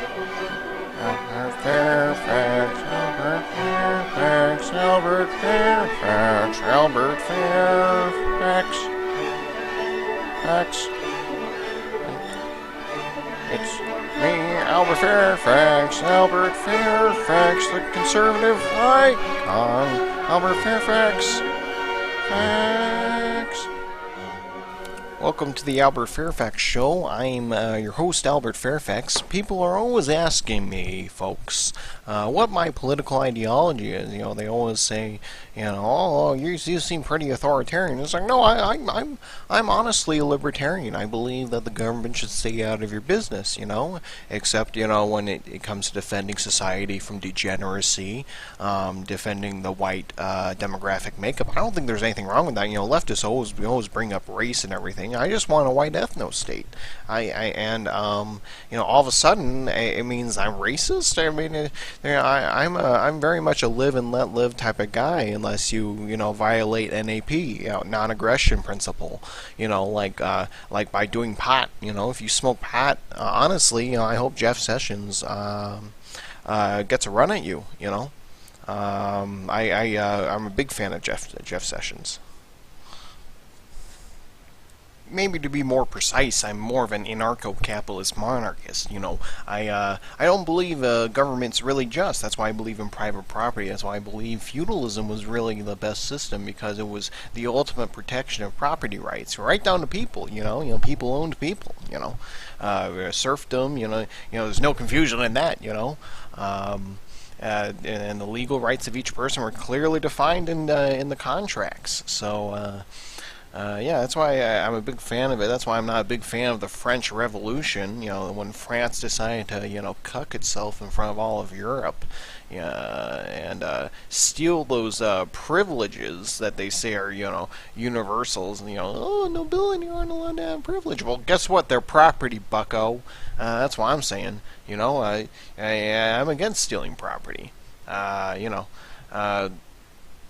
Albert Fairfax, Albert Fairfax, Albert Fairfax, Albert Fairfax. Fax. It's me, Albert Fairfax, Albert Fairfax, the conservative icon, Albert Fairfax. Fax. Welcome to the Albert Fairfax Show. I'm your host, Albert Fairfax. People are always asking me, folks, what my political ideology is. You know, they always say, oh, you seem pretty authoritarian. It's like, no, I'm honestly a libertarian. I believe that the government should stay out of your business. Except when it comes to defending society from degeneracy, defending the white demographic makeup. I don't think there's anything wrong with that. Leftists always bring up race and everything. I just want a white ethno-state. All of a sudden, it means I'm racist. I mean, I'm very much a live and let live type of guy, unless you violate NAP, non-aggression principle. Like by doing pot. If you smoke pot, honestly, I hope Jeff Sessions gets a run at you. I'm a big fan of Jeff Sessions. Maybe to be more precise, I'm more of an anarcho-capitalist monarchist. I don't believe government's really just. That's why I believe in private property. That's why I believe feudalism was really the best system, because it was the ultimate protection of property rights, right down to people. People owned people. Serfdom. There's no confusion in that. And the legal rights of each person were clearly defined in the contracts. So. That's why I'm a big fan of it. That's why I'm not a big fan of the French Revolution. When France decided to, cuck itself in front of all of Europe, and steal those privileges that they say are, universals. Nobility aren't allowed to have privilege. Well, guess what? They're property, bucko. That's what I'm saying. I'm against stealing property.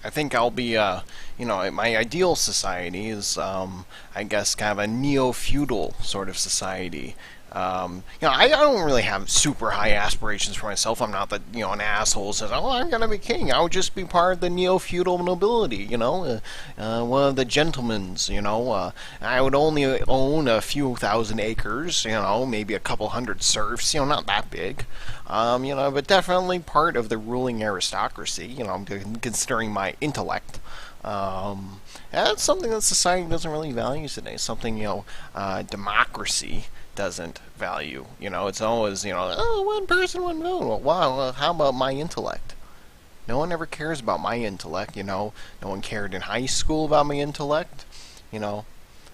I think I'll be, my ideal society is, I guess, kind of a neo-feudal sort of society. I don't really have super high aspirations for myself. I'm not an asshole who says, oh, I'm going to be king. I would just be part of the neo-feudal nobility, one of the gentlemen's, I would only own a few thousand acres, maybe a couple hundred serfs, not that big. But definitely part of the ruling aristocracy, considering my intellect. That's something that society doesn't really value today. Something, democracy doesn't value. It's always, one person, one vote. Well, wow, how about my intellect? No one ever cares about my intellect, No one cared in high school about my intellect, I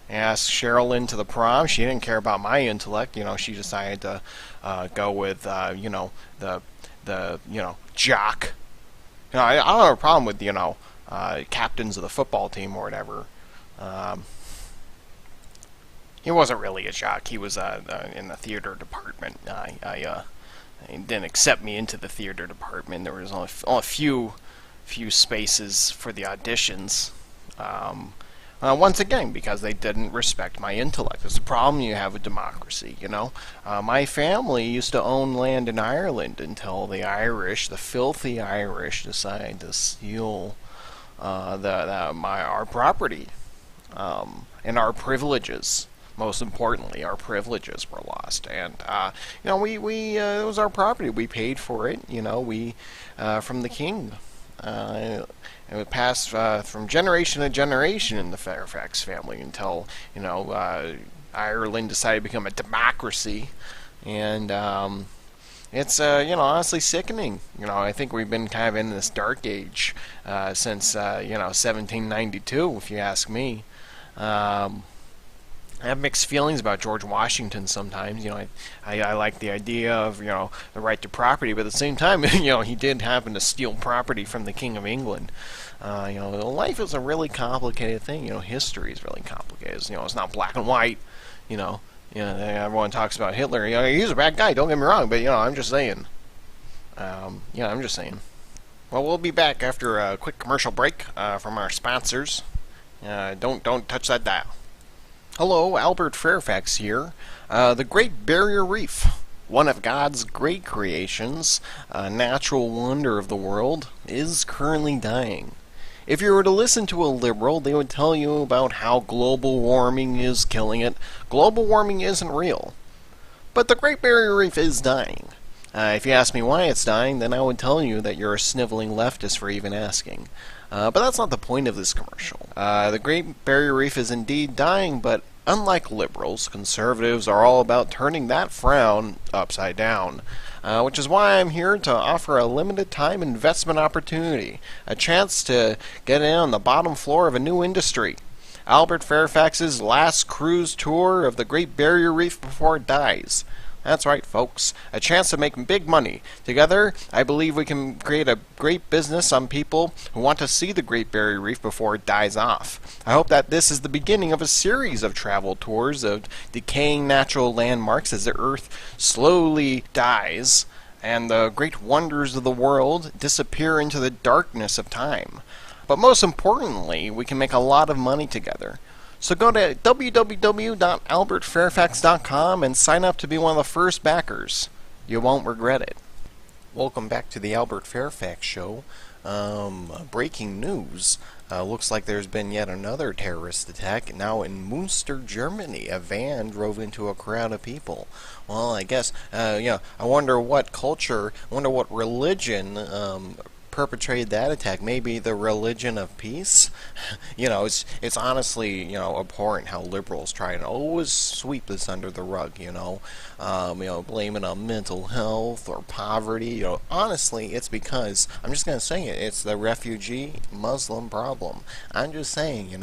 asked Sherilyn to the prom. She didn't care about my intellect. She decided to go with, the jock. I don't have a problem with, captains of the football team or whatever. He wasn't really a jock. He was in the theater department. He didn't accept me into the theater department. There was only a few spaces for the auditions. Once again, because they didn't respect my intellect. It's a problem you have with democracy, My family used to own land in Ireland until the filthy Irish, decided to steal our property and our privileges. Most importantly, our privileges were lost, and it was our property. We paid for it, from the king. It would pass from generation to generation in the Fairfax family until Ireland decided to become a democracy, and it's honestly sickening. I think we've been kind of in this dark age since 1792, if you ask me. I have mixed feelings about George Washington sometimes. I like the idea of, the right to property, but at the same time, he did happen to steal property from the King of England. Life is a really complicated thing. History is really complicated. It's not black and white. Everyone talks about Hitler. He's a bad guy, don't get me wrong, but, I'm just saying. I'm just saying. Well, we'll be back after a quick commercial break from our sponsors. Don't touch that dial. Hello, Albert Fairfax here. The Great Barrier Reef. one of God's great creations, a natural wonder of the world, is currently dying. If you were to listen to a liberal, they would tell you about how global warming is killing it. Global warming isn't real. But the Great Barrier Reef is dying. If you ask me why it's dying, then I would tell you that you're a sniveling leftist for even asking. But that's not the point of this commercial. The Great Barrier Reef is indeed dying, but unlike liberals, conservatives are all about turning that frown upside down. Which is why I'm here to offer a limited time investment opportunity, a chance to get in on the bottom floor of a new industry. Albert Fairfax's last cruise tour of the Great Barrier Reef before it dies. That's right, folks. A chance to make big money. Together, I believe we can create a great business on people who want to see the Great Barrier Reef before it dies off. I hope that this is the beginning of a series of travel tours of decaying natural landmarks as the Earth slowly dies and the great wonders of the world disappear into the darkness of time. But most importantly, we can make a lot of money together. So go to www.albertfairfax.com and sign up to be one of the first backers. You won't regret it. Welcome back to the Albert Fairfax Show. Breaking news. Looks like there's been yet another terrorist attack, now in Münster, Germany. A van drove into a crowd of people. Well, I guess, I wonder what culture, I wonder what religion perpetrated that attack. Maybe the religion of peace. It's honestly abhorrent how liberals try to always sweep this under the rug. Blame it on mental health or poverty. Honestly, it's because I'm just gonna say it. It's the refugee Muslim problem. I'm just saying.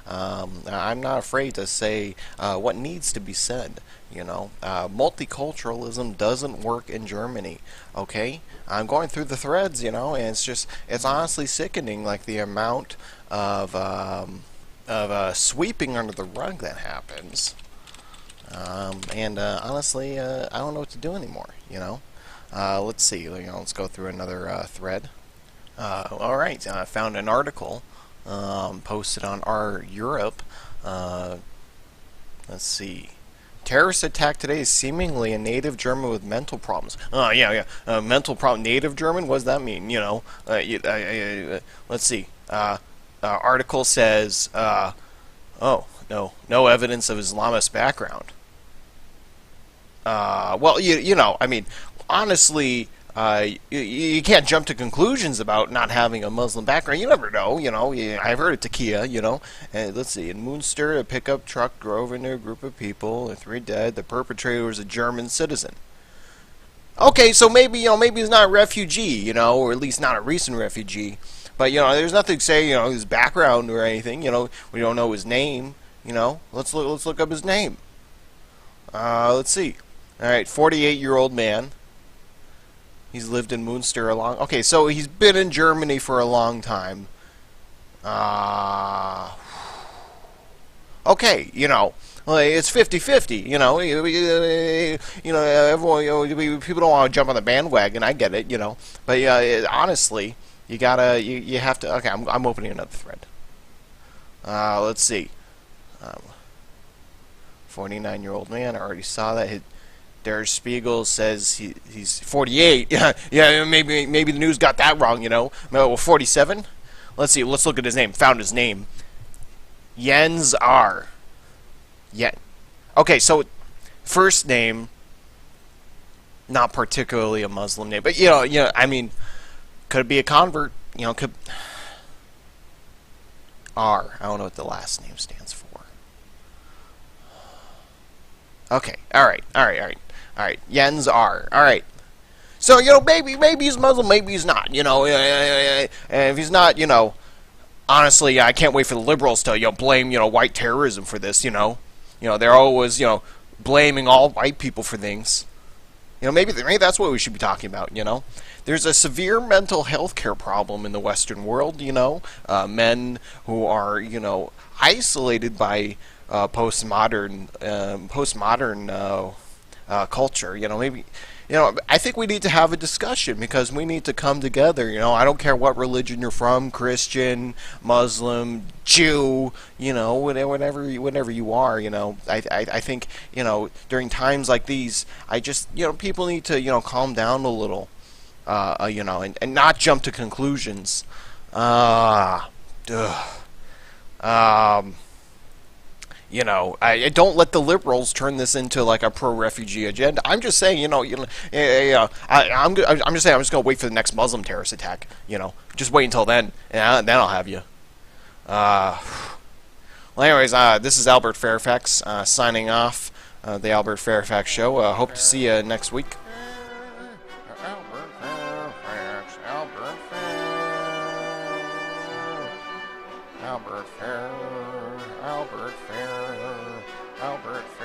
I'm not afraid to say what needs to be said. Multiculturalism doesn't work in Germany. Okay, I'm going through the threads, and it's honestly sickening, like the amount of sweeping under the rug that happens. Honestly, I don't know what to do anymore. Let's see. Let's go through another thread. All right, I found an article posted on Our Europe. Let's see. Terrorist attack today is seemingly a native German with mental problems. Oh, yeah. Mental problem. Native German? What does that mean? Let's see. Article says, no evidence of Islamist background. Honestly, you can't jump to conclusions about not having a Muslim background. You never know, I've heard of Takia, And let's see, in Münster, a pickup truck drove into a group of people, 3 dead. The perpetrator was a German citizen. Okay, so maybe he's not a refugee, or at least not a recent refugee. But, there's nothing to say, his background or anything, we don't know his name, Let's look up his name. Let's see. All right, 48-year-old man. He's lived in Münster a long... Okay, so he's been in Germany for a long time. Okay, it's 50-50, everyone, people don't want to jump on the bandwagon, I get it, But honestly, you have to... Okay, I'm opening another thread. Let's see. 49-year-old man, I already saw that. Der Spiegel says he's 48. Yeah, maybe the news got that wrong, Well, 47? Let's see, let's look at his name. Found his name. Jens R. Yeah. Okay, so first name, not particularly a Muslim name, but could be a convert, could R. I don't know what the last name stands for. Okay, all right. Jens R. All right. So maybe he's Muslim, maybe he's not. And if he's not, honestly, I can't wait for the liberals to blame white terrorism for this. They're always blaming all white people for things. Maybe that's what we should be talking about. There's a severe mental health care problem in the Western world. Men who are isolated by postmodern culture. Maybe I think we need to have a discussion because we need to come together. I don't care what religion you're from, Christian, Muslim, Jew, whatever you are. I think during times like these, I just people need to calm down a little, and not jump to conclusions. Ah, um, I don't let the liberals turn this into like a pro-refugee agenda. I'm just saying, I'm just saying, I'm just gonna wait for the next Muslim terrorist attack. Just wait until then, and then I'll have you. Uh, well, anyways, this is Albert Fairfax signing off. The Albert Fairfax Show. Hope to see you next week. Albert Fairfax, Albert Fair, Albert Fair, Albert Fair, Albert Fair.